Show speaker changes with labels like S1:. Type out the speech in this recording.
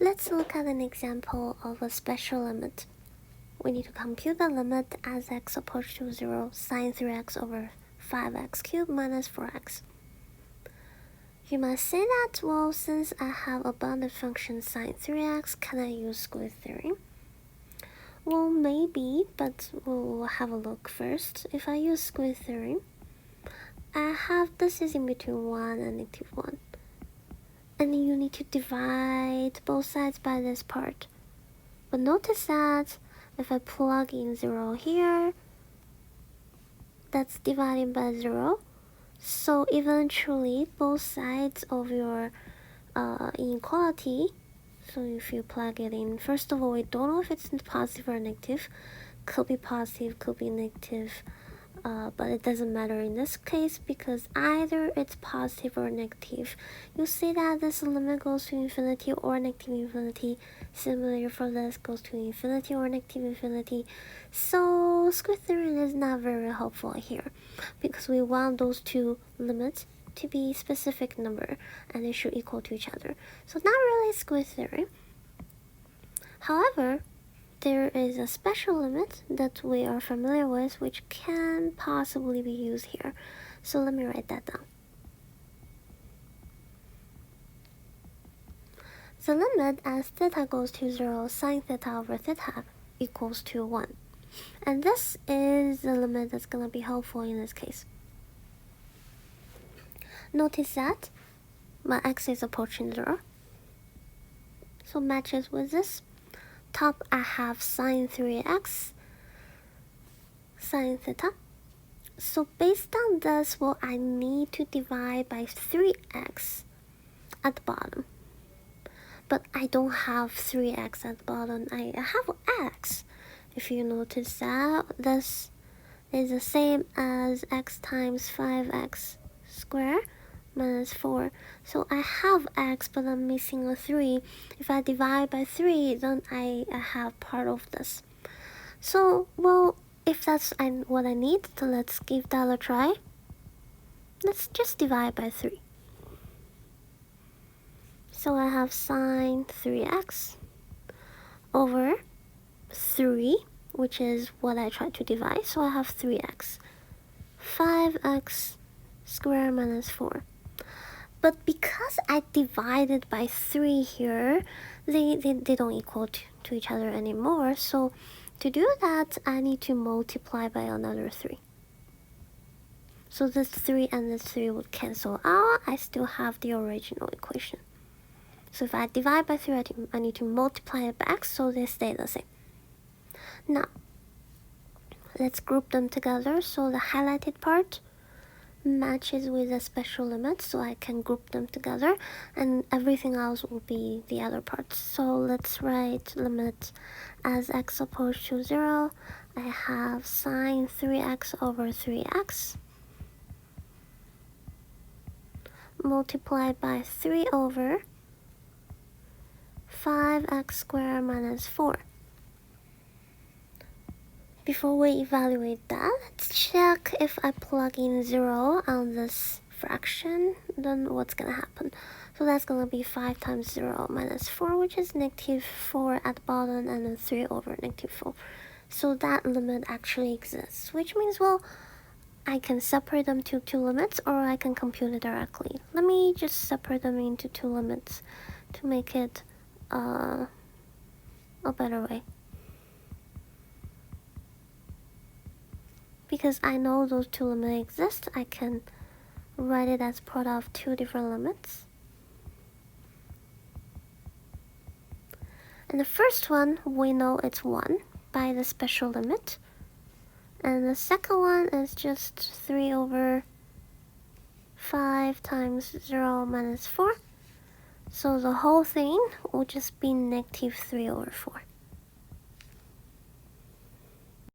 S1: Let's look at an example of a special limit. We need to compute the limit as x approaches to 0 sine 3x over 5x cubed minus 4x. You might say that, well, since I have a bounded function sine 3x, can I use square theorem? Well, maybe, but we'll have a look first. If I use square theorem, I have this is in between 1 and -1. And you need to divide both sides by this part. But notice that if I plug in 0 here, that's dividing by 0. So eventually both sides of your inequality, so if you plug it in, first of all, we don't know if it's positive or negative. Could be positive, could be negative. But it doesn't matter in this case because either it's positive or negative. You see that this limit goes to infinity or negative infinity. Similarly for this goes to infinity or negative infinity. So square theorem is not very helpful here because we want those two limits to be specific number and they should equal to each other. So not really square theorem. However, there is a special limit that we are familiar with which can possibly be used here. So let me write that down. The limit as theta goes to 0 sine theta over theta equals to 1. And this is the limit that's going to be helpful in this case. Notice that my x is approaching 0. So matches with this. Top I have sine 3x sine theta. So based on this, well, I need to divide by 3x at the bottom. But I don't have 3x at the bottom. I have x. If you notice that, this is the same as x times 5x squared minus 4. So I have x, but I'm missing a 3. If I divide by 3, then I have part of this. So, well, if that's what I need, then let's give that a try. Let's just divide by 3. So I have sine 3x over 3, which is what I tried to divide. So I have 3x. 5x squared minus 4. But because I divided by 3 here, they don't equal to each other anymore. So to do that, I need to multiply by another 3. So this 3 and this 3 would cancel out. I still have the original equation. So if I divide by 3, I need to multiply it back so they stay the same. Now, let's group them together. So the highlighted part matches with a special limit, so I can group them together, and everything else will be the other parts. So let's write limit as x approaches to 0. I have sine 3x over 3x multiplied by 3 over 5x squared minus 4. Before we evaluate that, let's check if I plug in 0 on this fraction, then what's going to happen. So that's going to be 5 times 0 minus 4, which is -4 at the bottom, and then 3 over -4. So that limit actually exists, which means, well, I can separate them to two limits, or I can compute it directly. Let me just separate them into two limits to make it a better way. Because I know those two limits exist, I can write it as product of two different limits. And the first one, we know it's 1 by the special limit. And the second one is just 3 over 5 times 0 minus 4. So the whole thing will just be -3 over 4.